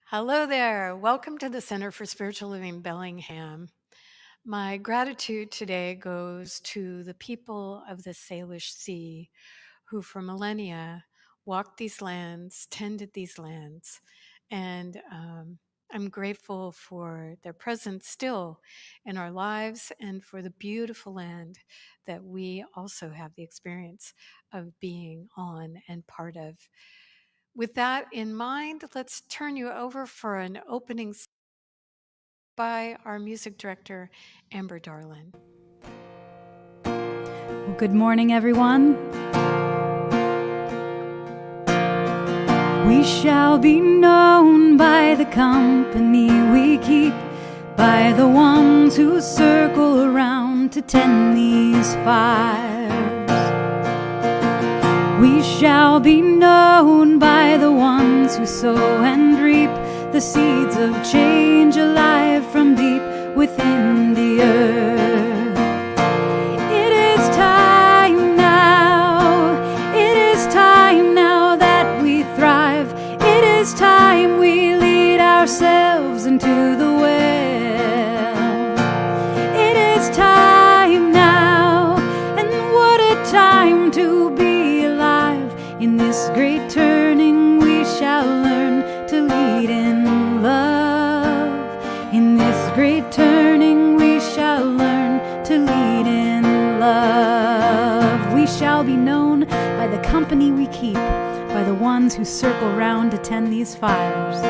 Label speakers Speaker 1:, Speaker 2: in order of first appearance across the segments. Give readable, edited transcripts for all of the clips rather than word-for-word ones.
Speaker 1: Hello there. Welcome to the Center for Spiritual Living Bellingham. My gratitude today goes to the people of the Salish Sea who for millennia walked these lands, tended these lands, and I'm grateful for their presence still in our lives and for the beautiful land that we also have the experience of being on and part of. With that in mind, let's turn you over for an opening by our music director, Amber Darlin.
Speaker 2: Well, good morning, everyone. We shall be known by the company we keep, by the ones who circle around to tend these fires. We shall be known by the ones who sow and reap the seeds of change alive from deep within the earth. It is time now, it is time now that we thrive. It is time we lead ourselves into the well. It is time now, and what a time to be alive. In this great turning we shall learn to lead in love. In this great turning we shall learn to lead in love. We shall be known by the company we keep, by the ones who circle round to tend these fires.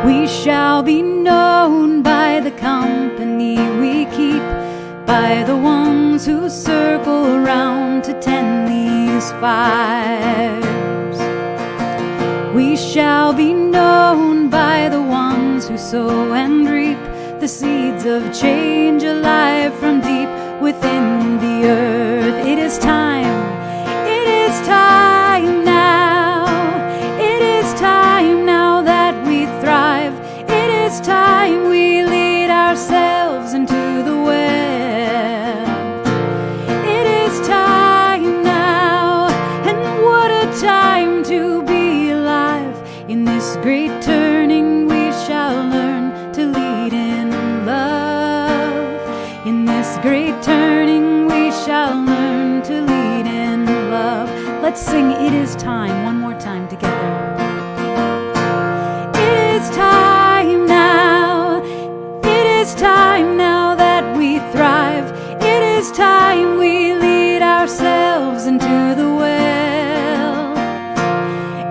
Speaker 2: We shall be known by the company we keep, by the ones who circle around to tend these fires. We shall be known by the ones who sow and reap the seeds of change alive from deep within the earth. It is time now, it is time now that we thrive. It is time we lead ourselves into the well. It is time now, and what a time to be alive. In this great turning we shall learn to lead in love. In this great turning we shall learn to lead in love. Let's sing It Is Time one more time together. It is time now, it is time now that we thrive. It is time we lead ourselves into the well.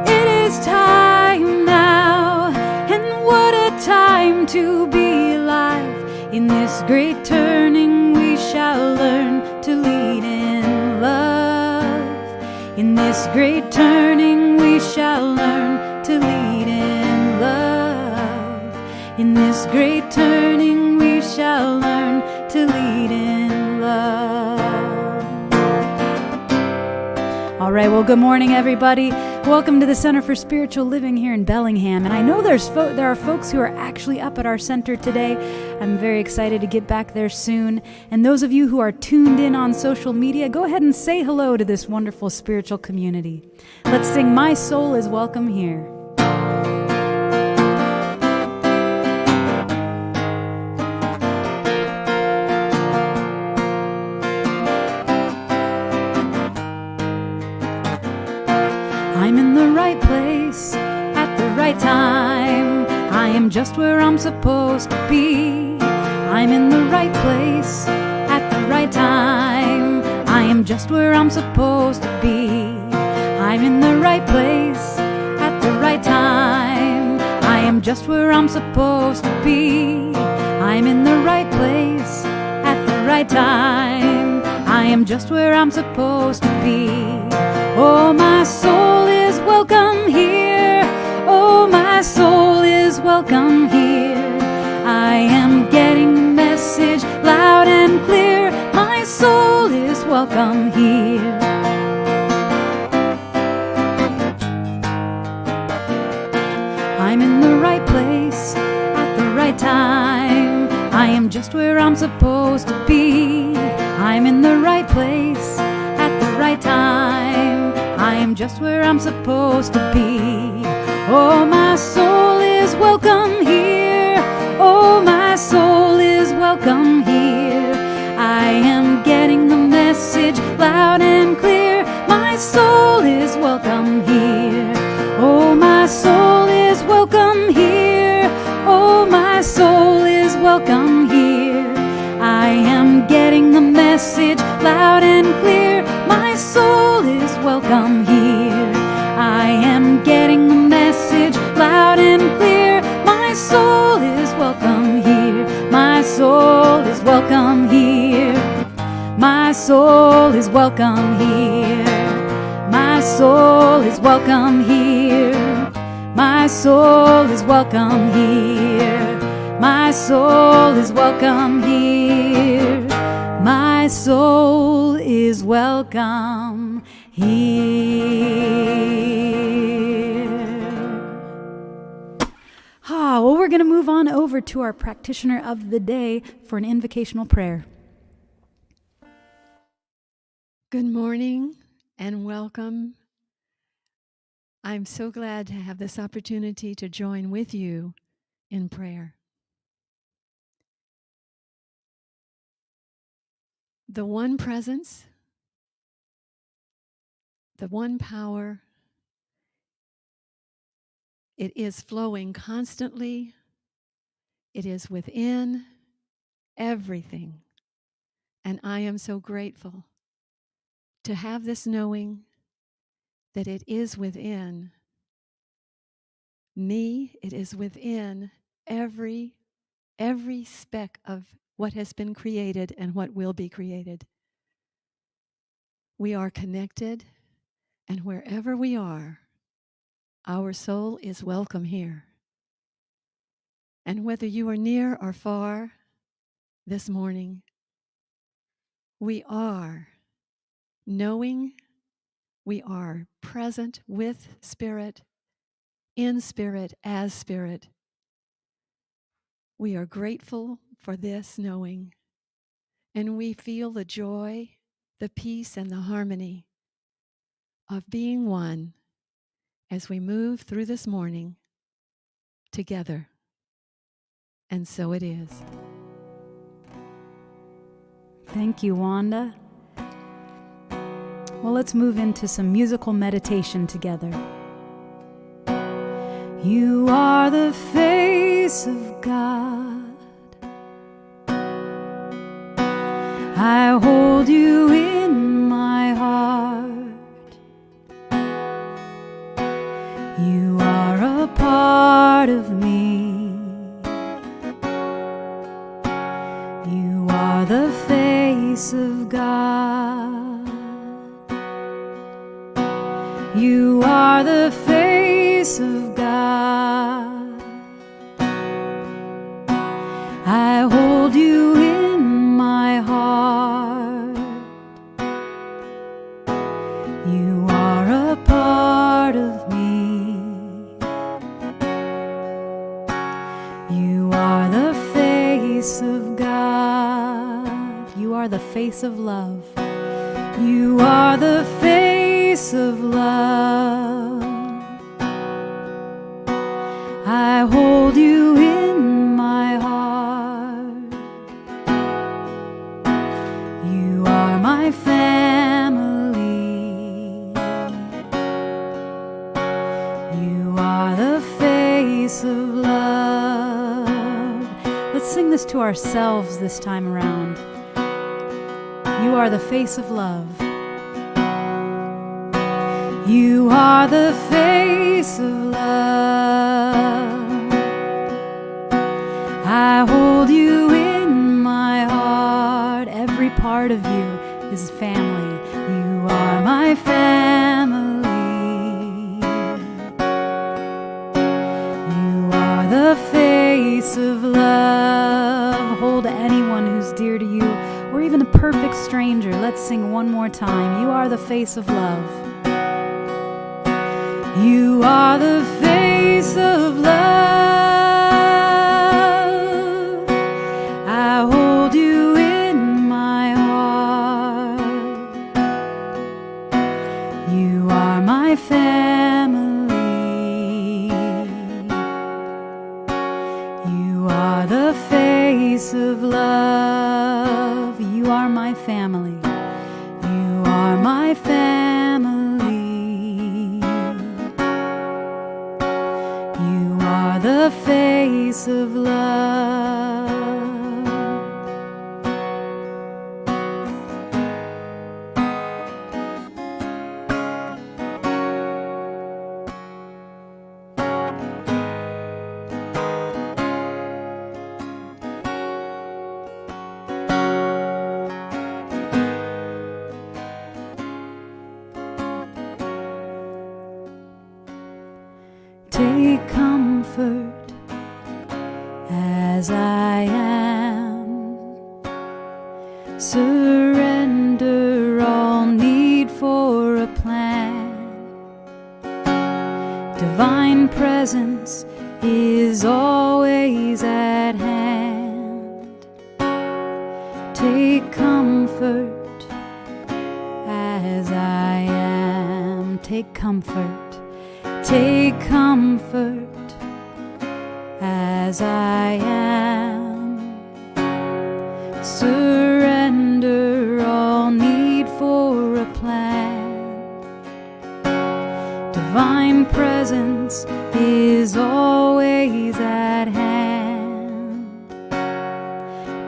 Speaker 2: It is time now, and what a time to be alive. In this great turning we shall learn to lead in love. In this great turning we shall learn to lead in love. In this great turning we shall learn to lead in love. All right, well, good morning, everybody. Welcome to the Center for Spiritual Living here in Bellingham. And I know there are folks who are actually up at our center today. I'm very excited to get back there soon. And those of you who are tuned in on social media, go ahead and say hello to this wonderful spiritual community. Let's sing My Soul is Welcome Here. I'm in the right place at the right time. I am just where I'm supposed to be. I'm in the right place at the right time. I am just where I'm supposed to be. I'm in the right place at the right time. I am just where I'm supposed to be. I'm in the right place at the right time. I am just where I'm supposed to be. Oh, my soul is welcome here. Oh, my soul is welcome here. I am getting the message loud and clear. My soul is welcome here. I'm in the right place at the right time. I am just where I'm supposed to be. I'm in the right place at the right time. I am just where I'm supposed to be. Oh, my soul is is welcome here. Oh, my soul is welcome here. I am getting the message loud and clear. My soul is welcome here. Oh, my soul is welcome here. Oh, my soul is welcome here. I am getting the message loud and clear. My soul is welcome here. I am getting the message loud and clear. My soul is welcome here. My soul is welcome here. My soul is welcome here. My soul is welcome here. My soul is welcome here. My soul is welcome here. My soul is welcome here. Well, we're going to move on over to our practitioner of the day for an invocational prayer.
Speaker 1: Good morning and welcome. I'm so glad to have this opportunity to join with you in prayer. The one presence, the one power, it is flowing constantly. It is within everything. And I am so grateful to have this knowing that it is within me, it is within every speck of what has been created and what will be created. We are connected, and wherever we are, our soul is welcome here. And whether you are near or far this morning, we are knowing, we are present with Spirit, in Spirit, as Spirit. We are grateful for this knowing, and we feel the joy, the peace, and the harmony of being one as we move through this morning together. And so it is.
Speaker 2: Thank you, Wanda. Well, let's move into some musical meditation together. You are the face of God. I hold you in my heart. You are a part of me. You are the face of God. You are the face of God. I hold you in my heart. You are a part of me. You are the face of God. You are the face of love. You are the face of love. I hold you in my heart. You are my family. You are the face of love. Let's sing this to ourselves this time around. You are the face of love. You are the face of love. I hold you in my heart. Every part of you is family. You are my family. You are the face of love. Hold anyone who's dear to you, or even a perfect stranger. Let's sing one more time. You are the face of love. You are the face of love. I hold you in my heart. You are my family. the face of love. Take comfort as I am. Surrender all need for a plan. Divine presence is always at hand. Take comfort as I am. Take comfort. Take comfort as I am. Surrender all need for a plan. Divine presence is always at hand.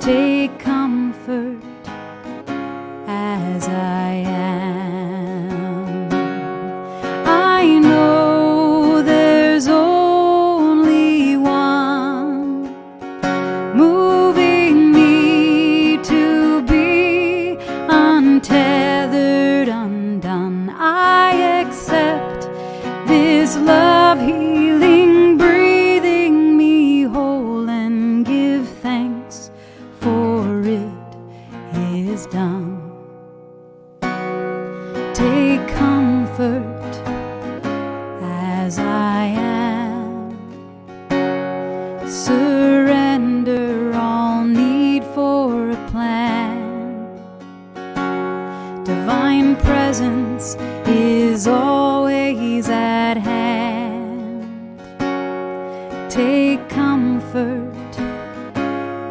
Speaker 2: Take comfort as I am. I know there's only one moving me to be untethered, undone. I accept this love healing, breathing me whole, and give thanks for it is done. Take comfort as I am. Surrender all need for a plan. Divine presence is always at hand. Take comfort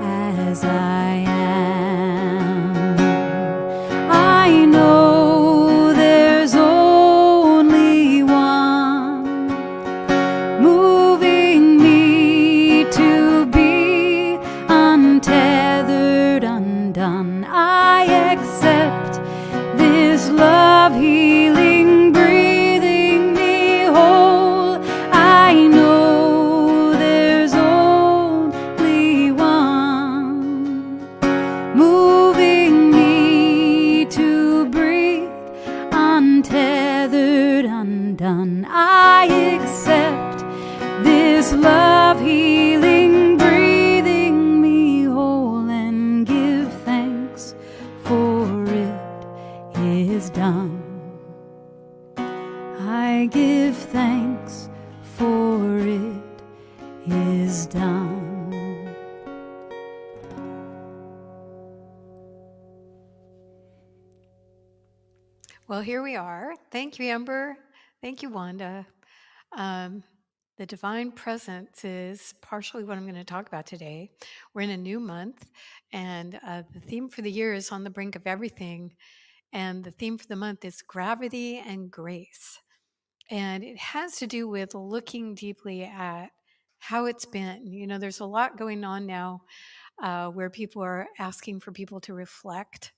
Speaker 2: as I am. I know there's only one moving me to be untethered, undone. I accept this love healing, breathing me whole. I know there's only one moving me to breathe untethered, undone. I accept this love healing, breathing me whole, and give thanks for it is done. I give thanks for it is done.
Speaker 1: Well, here we are. Thank you, Amber. Thank you, Wanda. The divine presence is partially what I'm going to talk about today. We're in a new month, and the theme for the year is on the brink of everything. And the theme for the month is gravity and grace. And it has to do with looking deeply at how it's been. You know, there's a lot going on now where people are asking for people to reflect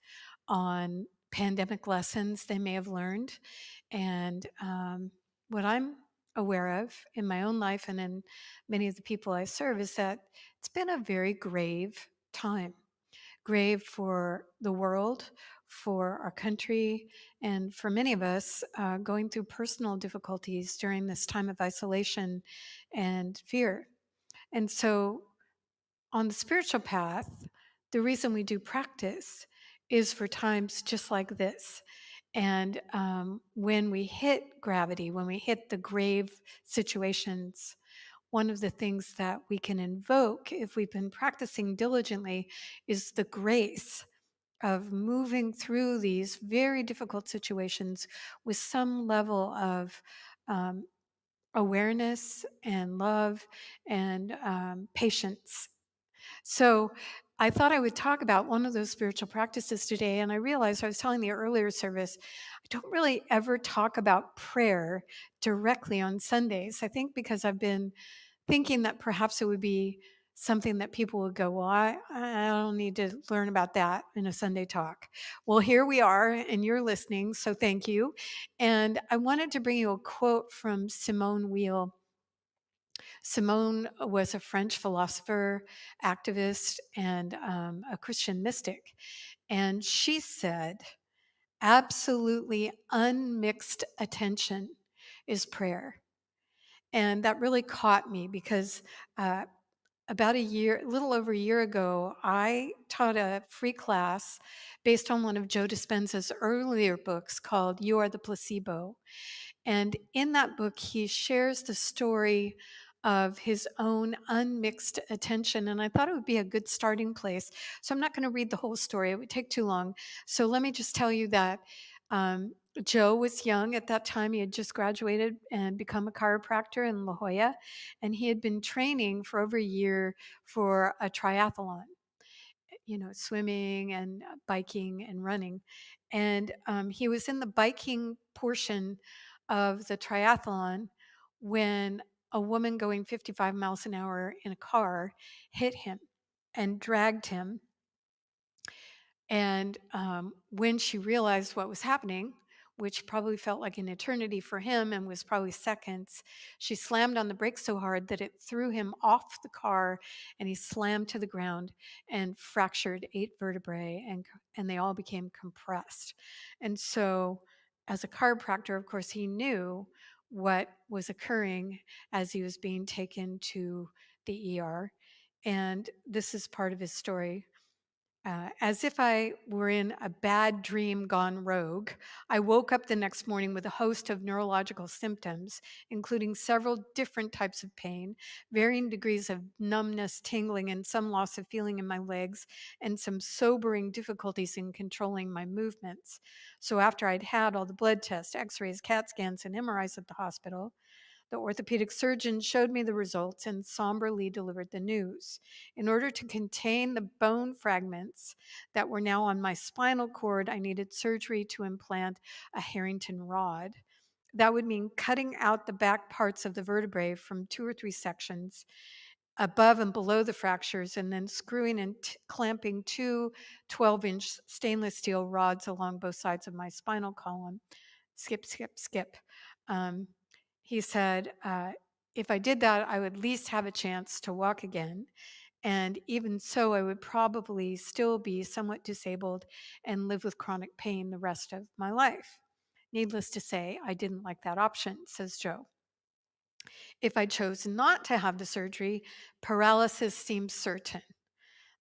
Speaker 1: on pandemic lessons they may have learned. And what I'm aware of in my own life and in many of the people I serve is that it's been a very grave time. Grave for the world, for our country, and for many of us going through personal difficulties during this time of isolation and fear. And so, on the spiritual path, the reason we do practice is for times just like this. And when we hit gravity, when we hit the grave situations, one of the things that we can invoke if we've been practicing diligently is the grace of moving through these very difficult situations with some level of um, awareness and love and patience. So I thought I would talk about one of those spiritual practices today, and I realized I was telling the earlier service, I don't really ever talk about prayer directly on Sundays. I think because I've been thinking that perhaps it would be something that people would go, well, I don't need to learn about that in a Sunday talk. Well, here we are, and you're listening, so thank you. And I wanted to bring you a quote from Simone Weil. Simone was a French philosopher, activist, and a Christian mystic. And she said, absolutely unmixed attention is prayer. And that really caught me because uh, about a little over a year ago, I taught a free class based on one of Joe Dispenza's earlier books called You Are the Placebo. And in that book, he shares the story of his own unmixed attention. And I thought it would be a good starting place. So I'm not going to read the whole story, it would take too long. So let me just tell you that um, Joe was young at that time. He had just graduated and become a chiropractor in La Jolla. And he had been training for over a year for a triathlon, swimming and biking and running. And he was in the biking portion of the triathlon when a woman going 55 miles an hour in a car hit him and dragged him. And when she realized what was happening, which probably felt like an eternity for him and was probably seconds, she slammed on the brakes so hard that it threw him off the car and he slammed to the ground and fractured 8 vertebrae, and they all became compressed. And so, as a chiropractor, of course, he knew what was occurring as he was being taken to the ER. And this is part of his story. As if I were in a bad dream gone rogue, I woke up the next morning with a host of neurological symptoms, including several different types of pain, varying degrees of numbness, tingling, and some loss of feeling in my legs, and some sobering difficulties in controlling my movements. So, after I'd had all the blood tests, x rays, CAT scans, and MRIs at the hospital, the orthopedic surgeon showed me the results and somberly delivered the news. In order to contain the bone fragments that were now on my spinal cord, I needed surgery to implant a Harrington rod. That would mean cutting out the back parts of the vertebrae from 2 or 3 sections above and below the fractures, and then screwing and clamping two 12-inch stainless steel rods along both sides of my spinal column. Skip, skip, skip. Um, he said, if I did that, I would at least have a chance to walk again. And even so, I would probably still be somewhat disabled and live with chronic pain the rest of my life. Needless to say, I didn't like that option, says Joe. If I chose not to have the surgery, paralysis seemed certain.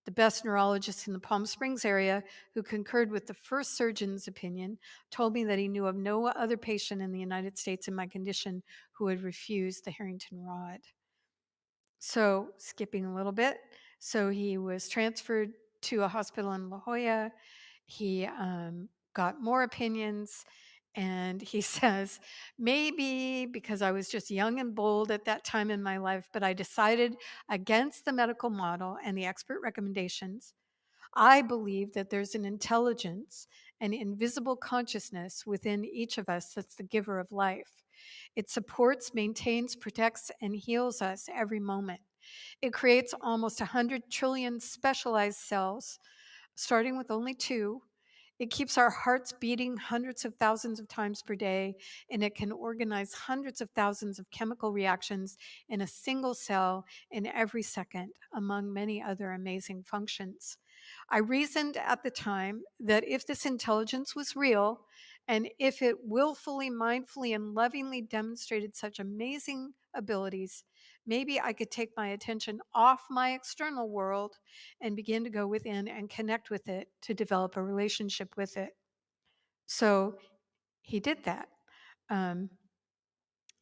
Speaker 1: The best neurologist in the Palm Springs area, who concurred with the first surgeon's opinion, told me that he knew of no other patient in the United States in my condition who had refused the Harrington rod. So, skipping a little bit, so he was transferred to a hospital in La Jolla. He got more opinions, and he says, maybe because I was just young and bold at that time in my life, but I decided against the medical model and the expert recommendations. I believe that there's an intelligence, an invisible consciousness within each of us that's the giver of life. It supports, maintains, protects, and heals us every moment. It creates almost 100 trillion specialized cells, starting with only 2. It keeps our hearts beating hundreds of thousands of times per day, and it can organize hundreds of thousands of chemical reactions in a single cell in every second, among many other amazing functions. I reasoned at the time that if this intelligence was real, and if it willfully, mindfully, and lovingly demonstrated such amazing abilities, maybe I could take my attention off my external world and begin to go within and connect with it to develop a relationship with it. So he did that. Um,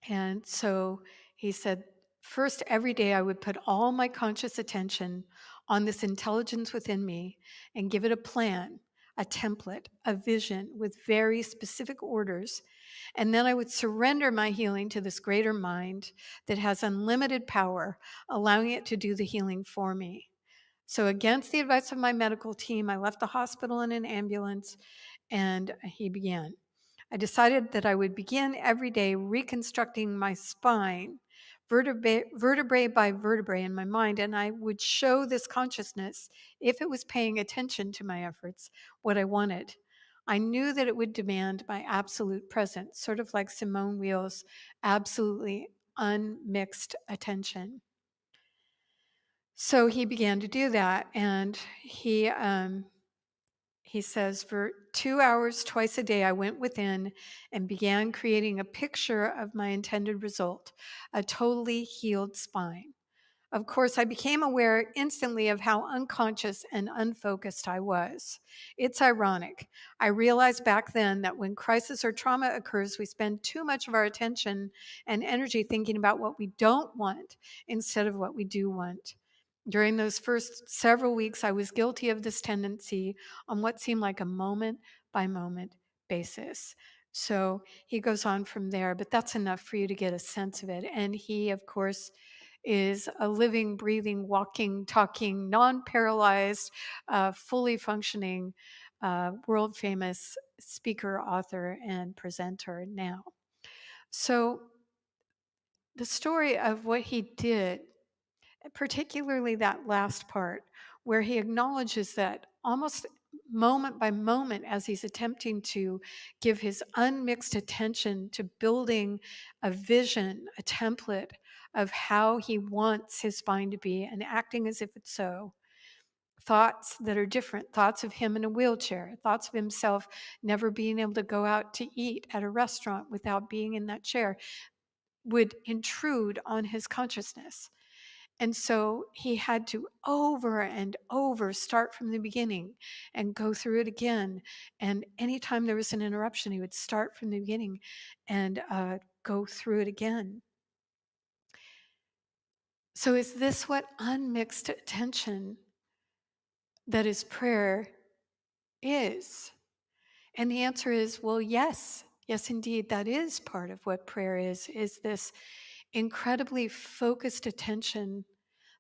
Speaker 1: and so he said, first, every day I would put all my conscious attention on this intelligence within me and give it a plan, a template, a vision with very specific orders. And then I would surrender my healing to this greater mind that has unlimited power, allowing it to do the healing for me. So, against the advice of my medical team, I left the hospital in an ambulance and he began. I decided that I would begin every day reconstructing my spine vertebrae by vertebrae in my mind, and I would show this consciousness, if it was paying attention to my efforts, what I wanted. I knew that it would demand my absolute presence, sort of like Simone Weil's absolutely unmixed attention. So he began to do that, and he says, for 2 hours twice a day, I went within and began creating a picture of my intended result, a totally healed spine. Of course, I became aware instantly of how unconscious and unfocused I was. It's ironic. I realized back then that when crisis or trauma occurs, we spend too much of our attention and energy thinking about what we don't want instead of what we do want. During those first several weeks, I was guilty of this tendency on what seemed like a moment by moment basis. So he goes on from there, but that's enough for you to get a sense of it. And he, of course, is a living, breathing, walking, talking, non paralyzed, fully functioning, world famous speaker, author, and presenter now. So the story of what he did, particularly that last part, where he acknowledges that almost moment by moment, as he's attempting to give his unmixed attention to building a vision, a template of how he wants his spine to be and acting as if it's so. Thoughts that are different, thoughts of him in a wheelchair, thoughts of himself never being able to go out to eat at a restaurant without being in that chair, would intrude on his consciousness. And so he had to over and over start from the beginning and go through it again. And anytime there was an interruption, he would start from the beginning and go through it again. So, is this what unmixed attention that is prayer is? And the answer is, well, yes. Yes, indeed, that is part of what prayer is this incredibly focused attention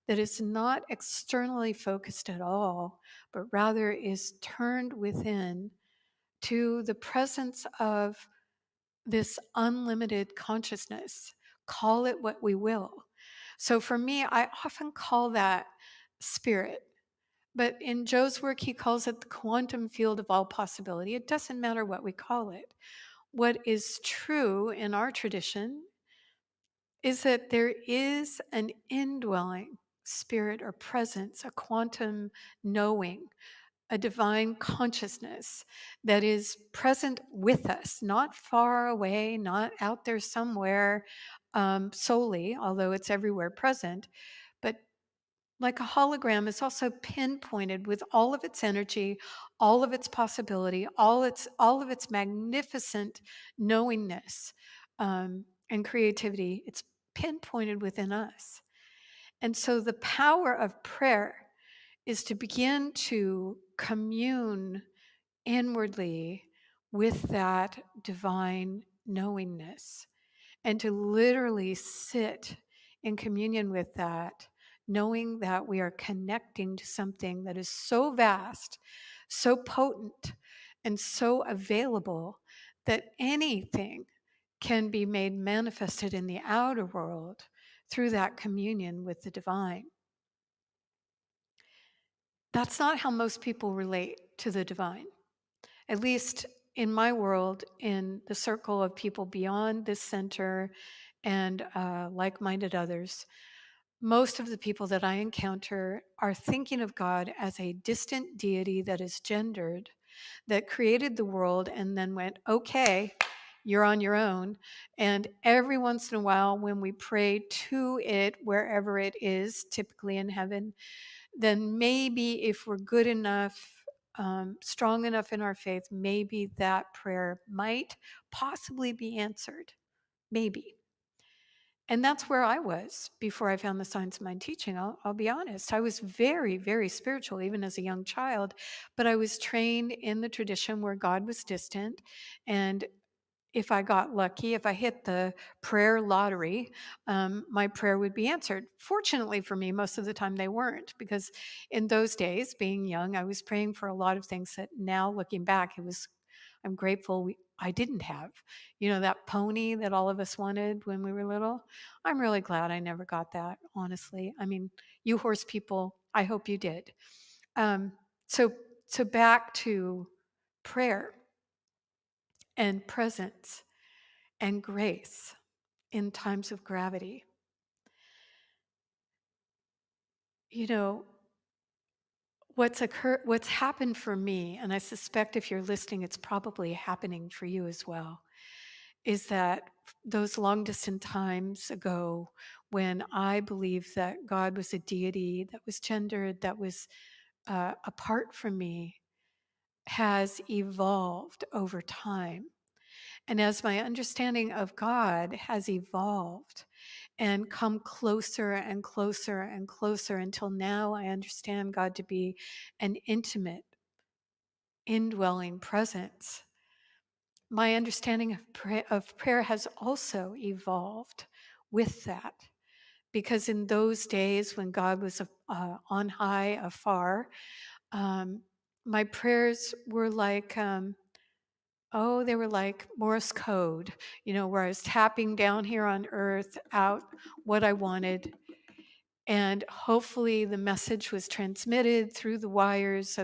Speaker 1: that is not externally focused at all, but rather is turned within to the presence of this unlimited consciousness. Call it what we will. So for me, I often call that spirit. But in Joe's work, he calls it the quantum field of all possibility. It doesn't matter what we call it. What is true in our tradition is that there is an indwelling spirit or presence, a quantum knowing, a divine consciousness that is present with us, not far away, not out there somewhere solely, although it's everywhere present, but like a hologram is also pinpointed with all of its energy, all of its possibility, all of its magnificent knowingness and creativity. It's pinpointed within us. And so the power of prayer is to begin to commune inwardly with that divine knowingness and to literally sit in communion with that, knowing that we are connecting to something that is so vast, so potent, and so available that anything can be made manifested in the outer world through that communion with the divine. That's not how most people relate to the divine. At least in my world, in the circle of people beyond this center and like minded others, most of the people that I encounter are thinking of God as a distant deity that is gendered, that created the world and then went, okay, you're on your own. And every once in a while, when we pray to it, wherever it is, typically in heaven, then maybe if we're good enough, strong enough in our faith, maybe that prayer might possibly be answered. Maybe. And that's where I was before I found the Science of Mind teaching. I'll be honest. I was very, very spiritual, even as a young child, but I was trained in the tradition where God was distant. And if I got lucky, if I hit the prayer lottery, my prayer would be answered. Fortunately for me, most of the time they weren't, because in those days, being young, I was praying for a lot of things that now looking back, I'm grateful I didn't have. That pony that all of us wanted when we were little. I'm really glad I never got that, honestly. I mean, you horse people, I hope you did. Um, so, so back to prayer and presence and grace in times of gravity. You know, what's happened for me, and I suspect if you're listening, it's probably happening for you as well, is that those long distant times ago when I believed that God was a deity that was gendered, that was apart from me, has evolved over time. And as my understanding of God has evolved and come closer and closer and closer until now I understand God to be an intimate, indwelling presence, my understanding of prayer has also evolved with that. Because in those days when God was on high, afar, um, my prayers were like, they were like Morse code, where I was tapping down here on earth out what I wanted. And hopefully the message was transmitted through the wires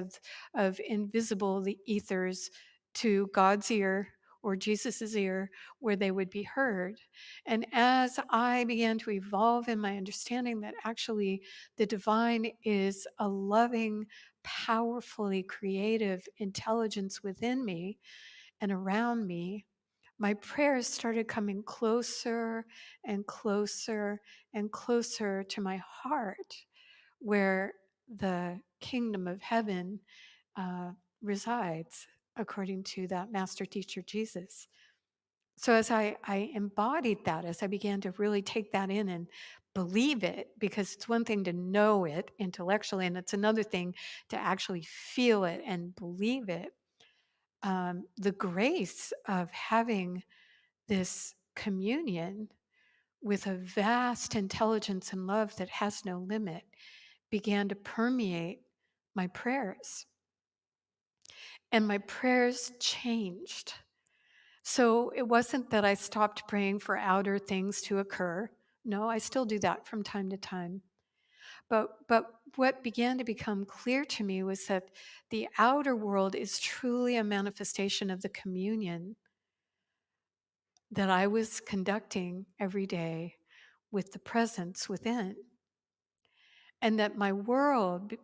Speaker 1: of invisible the ethers to God's ear or Jesus's ear where they would be heard. And as I began to evolve in my understanding that actually the divine is a loving, powerfully creative intelligence within me and around me, my prayers started coming closer and closer and closer to my heart, where the kingdom of heaven uh, resides, according to that master teacher Jesus. So as I embodied that, as I began to really take that in and believe it, because it's one thing to know it intellectually, and it's another thing to actually feel it and believe it. The grace of having this communion with a vast intelligence and love that has no limit began to permeate my prayers. And my prayers changed. So it wasn't that I stopped praying for outer things to occur. No, I still do that from time to time. But what began to become clear to me was that the outer world is truly a manifestation of the communion that I was conducting every day with the presence within, and that my world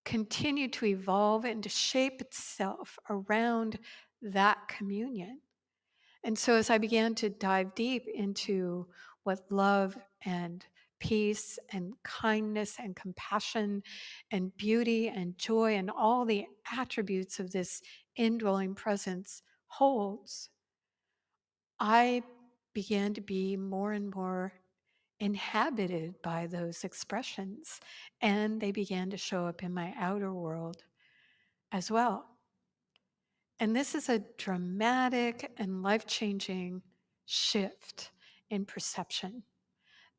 Speaker 1: continued to evolve and to shape itself around that communion. And so, as I began to dive deep into what love and peace and kindness and compassion and beauty and joy and all the attributes of this indwelling presence holds, I began to be more and more inhabited by those expressions, and they began to show up in my outer world as well. And this is a dramatic and life changing shift in perception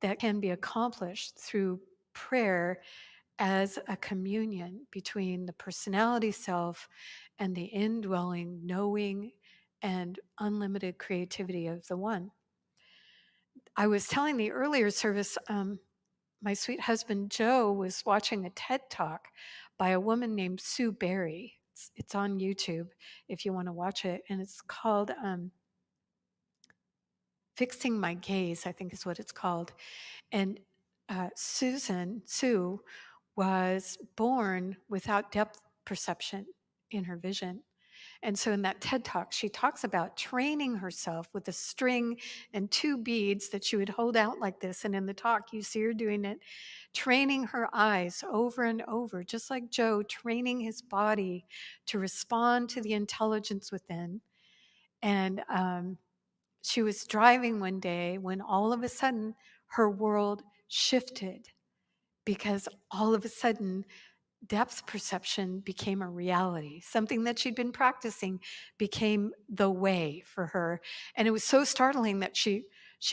Speaker 1: that can be accomplished through prayer as a communion between the personality self and the indwelling, knowing, and unlimited creativity of the one. I was telling the earlier service, my sweet husband Joe was watching a TED Talk by a woman named Sue Berry. It's on YouTube if you want to watch it, and it's called Fixing My Gaze, I think is what it's called. And Sue, was born without depth perception in her vision. And so in that TED Talk, she talks about training herself with a string and two beads that she would hold out like this. And in the talk, you see her doing it, training her eyes over and over, just like Joe, training his body to respond to the intelligence within. And she was driving one day when all of a sudden her world shifted because all of a sudden depth perception became a reality. Something that she'd been practicing became the way for her. And it was so startling that she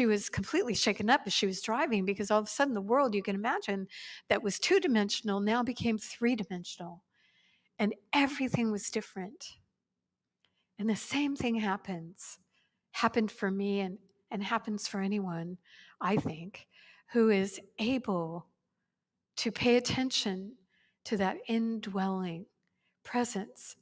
Speaker 1: was completely shaken up as she was driving, because all of a sudden the world, you can imagine, that was two-dimensional now became three-dimensional. And everything was different. And the same thing happened for me and happens for anyone, I think, who is able to pay attention to that indwelling presence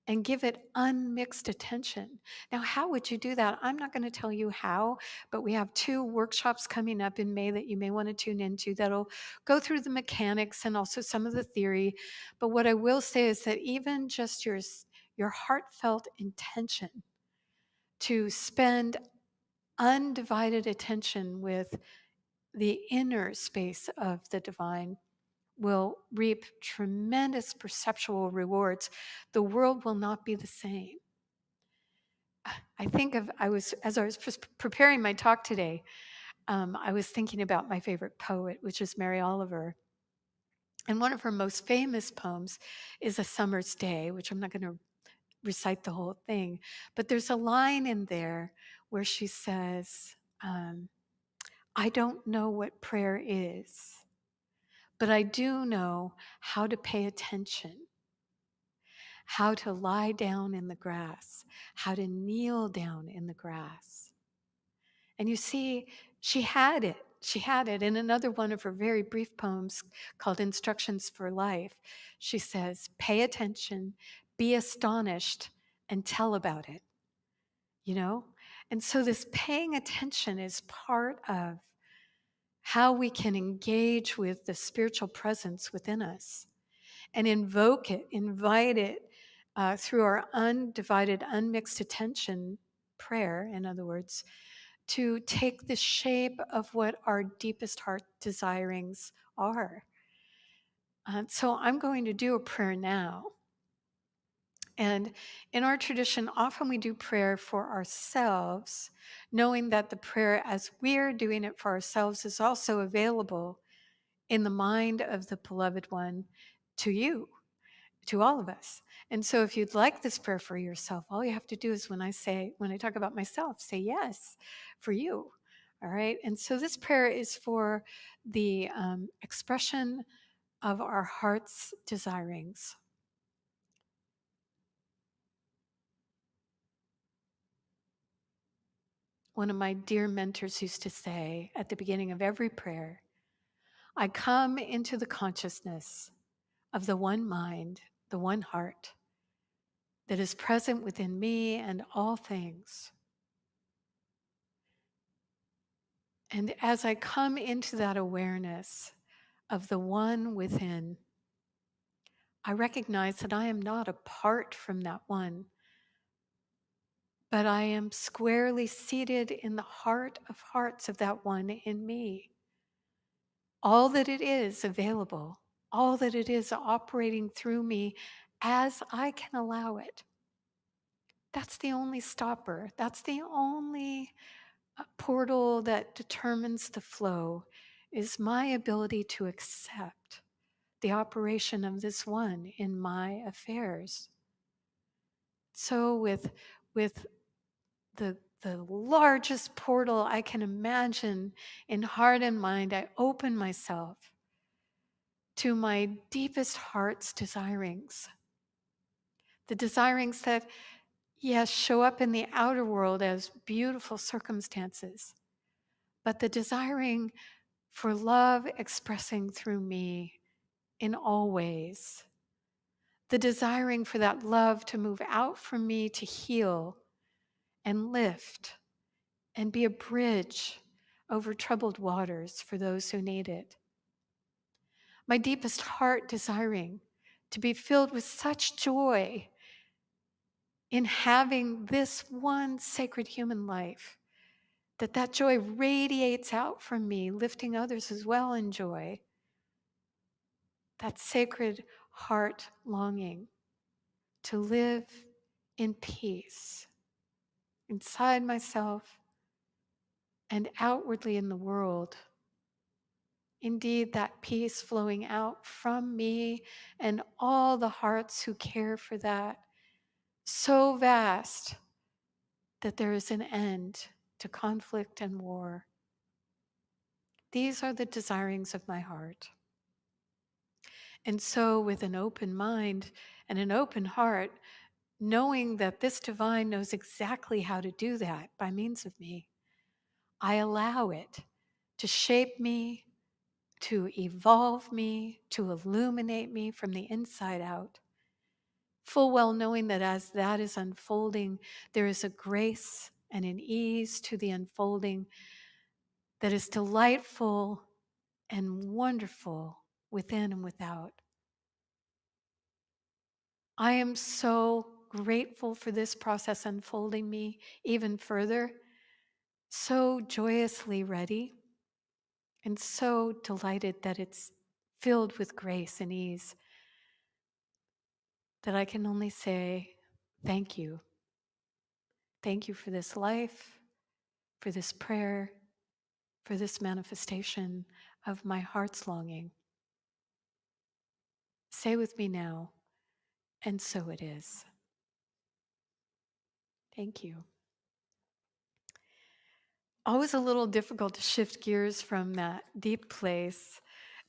Speaker 1: and give it unmixed attention. Now, how would you do that? I'm not going to tell you how, but we have 2 workshops coming up in May that you may want to tune into that'll go through the mechanics and also some of the theory. But what I will say is that even just your heartfelt intention to spend undivided attention with the inner space of the divine will reap tremendous perceptual rewards. The world will not be the same. As I was preparing my talk today, I was thinking about my favorite poet, which is Mary Oliver. And one of her most famous poems is A Summer's Day, which I'm not going to recite the whole thing, but there's a line in there where she says, I don't know what prayer is, but I do know how to pay attention, how to lie down in the grass, how to kneel down in the grass. And you see, she had it. She had it. In another one of her very brief poems called Instructions for Life, she says, pay attention, be astonished, and tell about it. You know? And so this paying attention is part of how we can engage with the spiritual presence within us and invoke it, invite it through our undivided, unmixed attention prayer, in other words, to take the shape of what our deepest heart desirings are. So I'm going to do a prayer now. And in our tradition, often we do prayer for ourselves, knowing that the prayer as we're doing it for ourselves is also available in the mind of the beloved one to you, to all of us. And so if you'd like this prayer for yourself, all you have to do is when I talk about myself, say yes for you. All right. And so this prayer is for the expression of our heart's desirings. One of my dear mentors used to say at the beginning of every prayer, I come into the consciousness of the one mind, the one heart that is present within me and all things. And as I come into that awareness of the one within, I recognize that I am not apart from that one, but I am squarely seated in the heart of hearts of that one in me. All that it is available, all that it is operating through me as I can allow it. That's the only stopper. That's the only portal that determines the flow, is my ability to accept the operation of this one in my affairs. So with the largest portal I can imagine in heart and mind, I open myself to my deepest heart's desirings. The desirings that, yes, show up in the outer world as beautiful circumstances, but the desiring for love expressing through me in all ways. The desiring for that love to move out from me to heal and lift and be a bridge over troubled waters for those who need it. My deepest heart desiring to be filled with such joy in having this one sacred human life, that joy radiates out from me, lifting others as well in joy. That sacred heart longing to live in peace inside myself and outwardly in the world. Indeed, that peace flowing out from me and all the hearts who care for that, so vast that there is an end to conflict and war. These are the desirings of my heart. And so with an open mind and an open heart, knowing that this divine knows exactly how to do that by means of me. I allow it to shape me, to evolve me, to illuminate me from the inside out. Full well knowing that as that is unfolding, there is a grace and an ease to the unfolding that is delightful and wonderful within and without. I am so grateful for this process unfolding me even further, so joyously ready, and so delighted that it's filled with grace and ease that I can only say, thank you. Thank you for this life, for this prayer, for this manifestation of my heart's longing. Say with me now, and so it is. Thank you. Always a little difficult to shift gears from that deep place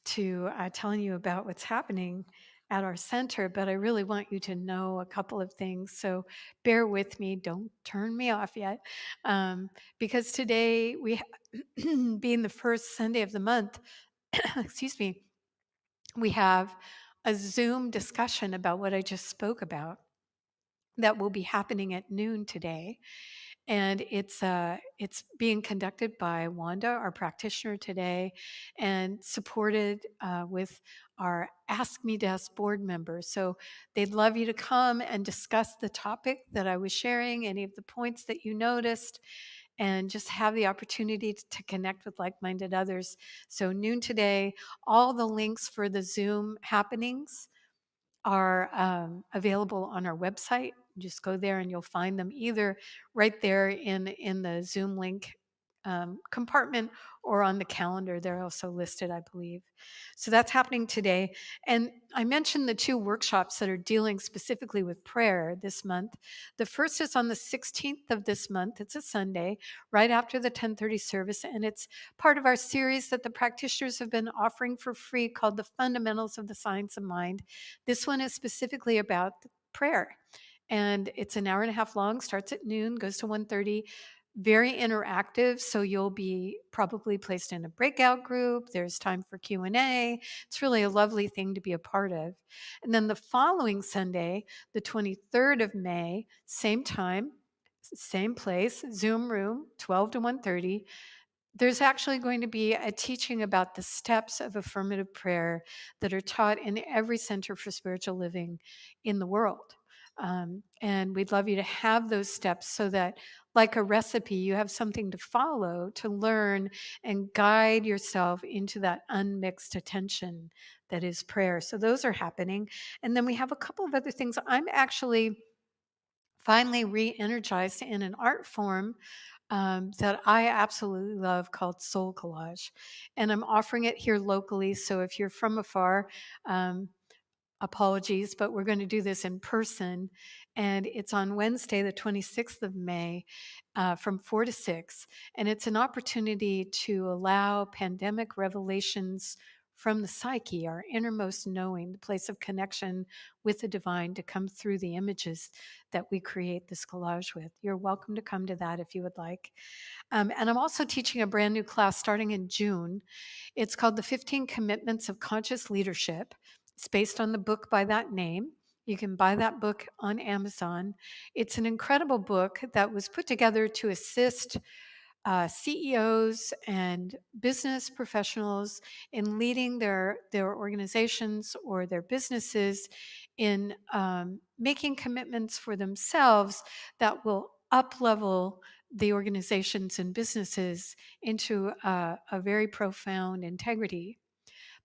Speaker 1: to telling you about what's happening at our center, but I really want you to know a couple of things. So bear with me. Don't turn me off yet. Because today, being the first Sunday of the month, excuse me, we have a Zoom discussion about what I just spoke about that will be happening at noon today. And it's being conducted by Wanda, our practitioner today, and supported with our Ask Me Desk board members. So they'd love you to come and discuss the topic that I was sharing, any of the points that you noticed, and just have the opportunity to connect with like-minded others. So noon today, all the links for the Zoom happenings are available on our website. Just go there and you'll find them either right there in the Zoom link compartment or on the calendar. They're also listed, I believe. So that's happening today. And I mentioned the 2 workshops that are dealing specifically with prayer this month. The first is on the 16th of this month. It's a Sunday, right after the 10:30 service. And it's part of our series that the practitioners have been offering for free called The Fundamentals of the Science of Mind. This one is specifically about prayer. And it's an hour and a half long, starts at noon, goes to 1:30. Very interactive, so you'll be probably placed in a breakout group. There's time for Q&A. It's really a lovely thing to be a part of. And then the following Sunday, the 23rd of May, same time, same place, Zoom room, 12 to 1:30. There's actually going to be a teaching about the steps of affirmative prayer that are taught in every center for spiritual living in the world. And we'd love you to have those steps so that, like a recipe, you have something to follow to learn and guide yourself into that unmixed attention that is prayer. So those are happening. And then we have a couple of other things. I'm actually finally re-energized in an art form that I absolutely love called Soul Collage. And I'm offering it here locally. So if you're from afar, um, apologies, but we're going to do this in person. And it's on Wednesday, the 26th of May, from 4 to 6. And it's an opportunity to allow pandemic revelations from the psyche, our innermost knowing, the place of connection with the divine, to come through the images that we create this collage with. You're welcome to come to that if you would like. And I'm also teaching a brand new class starting in June. It's called The 15 Commitments of Conscious Leadership. It's based on the book by that name. You can buy that book on Amazon. It's an incredible book that was put together to assist CEOs and business professionals in leading their organizations or their businesses in making commitments for themselves that will up-level the organizations and businesses into a very profound integrity.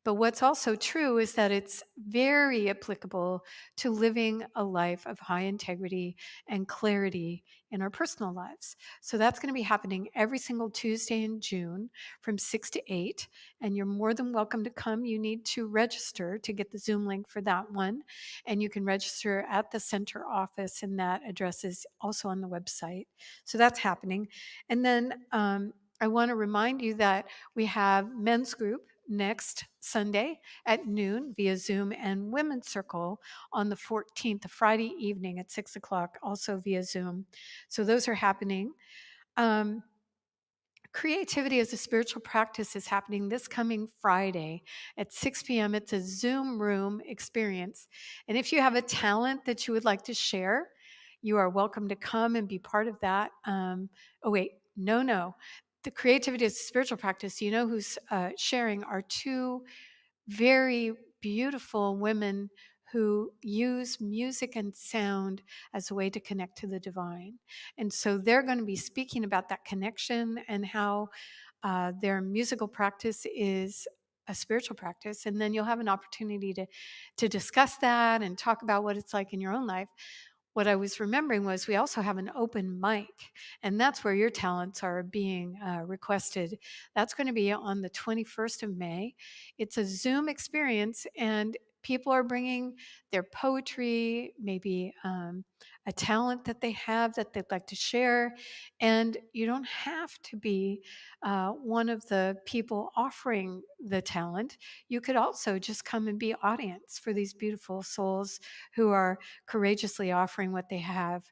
Speaker 1: But what's also true is that it's very applicable to living a life of high integrity and clarity in our personal lives. So that's going to be happening every single Tuesday in June from 6 to 8. And you're more than welcome to come. You need to register to get the Zoom link for that one. And you can register at the center office, and that address is also on the website. So that's happening. And then I want to remind you that we have men's group next Sunday at noon via Zoom, and Women's Circle on the 14th, Friday evening at 6 o'clock, also via Zoom. So those are happening. Creativity as a Spiritual Practice is happening this coming Friday at 6 p.m. It's a Zoom room experience. And if you have a talent that you would like to share, you are welcome to come and be part of that. Oh, wait, no. The Creativity as a Spiritual Practice, you know who's sharing are two very beautiful women who use music and sound as a way to connect to the divine. And so they're going to be speaking about that connection and how their musical practice is a spiritual practice. And then you'll have an opportunity to discuss that and talk about what it's like in your own life. What I was remembering was we also have an open mic, and that's where your talents are being requested. That's going to be on the 21st of May. It's a Zoom experience, and people are bringing their poetry, maybe a talent that they have that they'd like to share. And you don't have to be one of the people offering the talent. You could also just come and be audience for these beautiful souls who are courageously offering what they have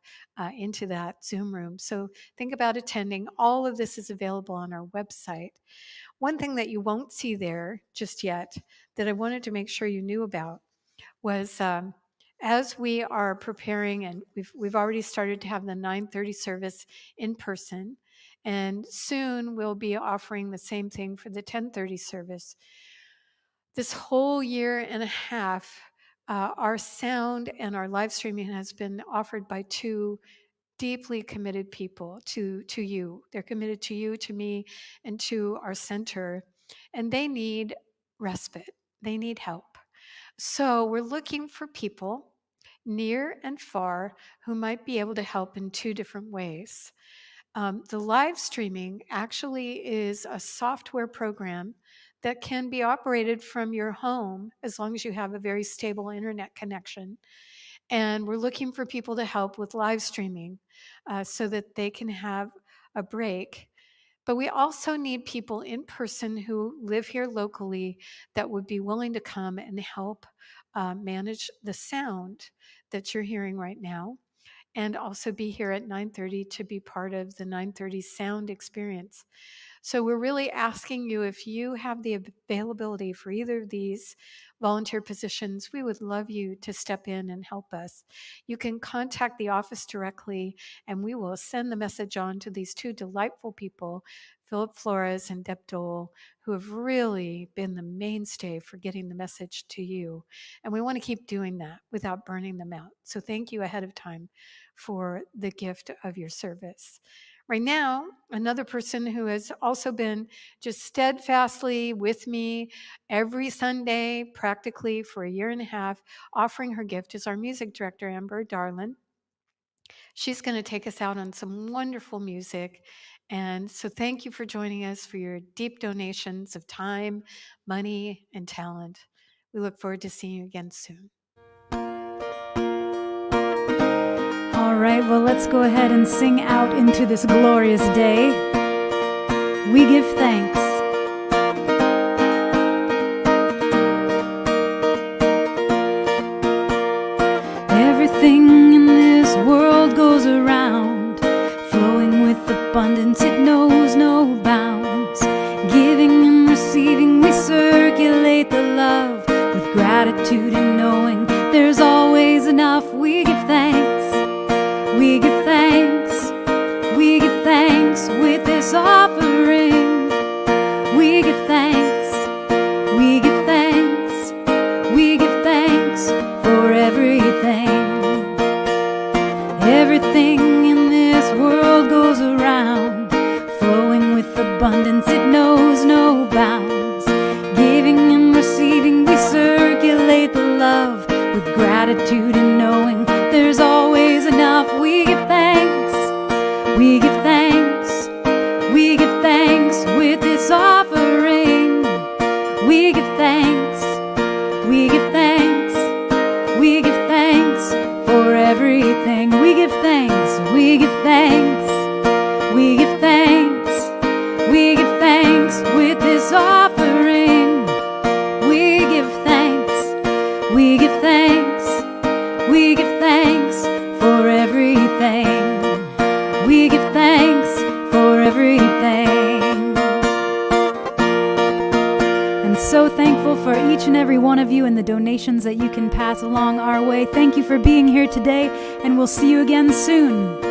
Speaker 1: into that Zoom room. So think about attending. All of this is available on our website. One thing that you won't see there just yet that I wanted to make sure you knew about was as we are preparing, and we've already started to have the 9:30 service in person, and soon we'll be offering the same thing for the 10:30 service. This whole year and a half, our sound and our live streaming has been offered by two deeply committed people to you. They're committed to you, to me, and to our center, and they need respite. They need help. So we're looking for people near and far who might be able to help in two different ways. The live streaming actually is a software program that can be operated from your home as long as you have a very stable internet connection. And we're looking for people to help with live streaming so that they can have a break. But we also need people in person who live here locally that would be willing to come and help manage the sound that you're hearing right now, and also be here at 9:30 to be part of the 9:30 sound experience. So we're really asking you, if you have the availability for either of these volunteer positions, we would love you to step in and help us. You can contact the office directly, and we will send the message on to these two delightful people, Philip Flores and Deb Dole, who have really been the mainstay for getting the message to you. And we want to keep doing that without burning them out. So thank you ahead of time for the gift of your service. Right now, another person who has also been just steadfastly with me every Sunday, practically for a year and a half, offering her gift is our music director, Amber Darlin. She's going to take us out on some wonderful music. And so thank you for joining us, for your deep donations of time, money, and talent. We look forward to seeing you again soon.
Speaker 2: All right, well, let's go ahead and sing out into this glorious day. We give thanks. Everything in this world goes around, flowing with abundance, it knows no bounds. Giving and receiving, we circulate the love with gratitude and knowing there's always enough. We give thanks. We give thanks, we give thanks with this offering. We give thanks, we give thanks, we give thanks for everything. Everything in this world goes around, flowing with abundance, it knows no bounds. Giving and receiving, we circulate the love with gratitude and knowing there's always enough. We give thanks, we give thanks, we give thanks with this offering. We give thanks, we give thanks, we give thanks for everything. We give thanks, we give thanks, we give thanks, we give thanks with this offering. and the donations that you can pass along our way. Thank you for being here today, and we'll see you again soon.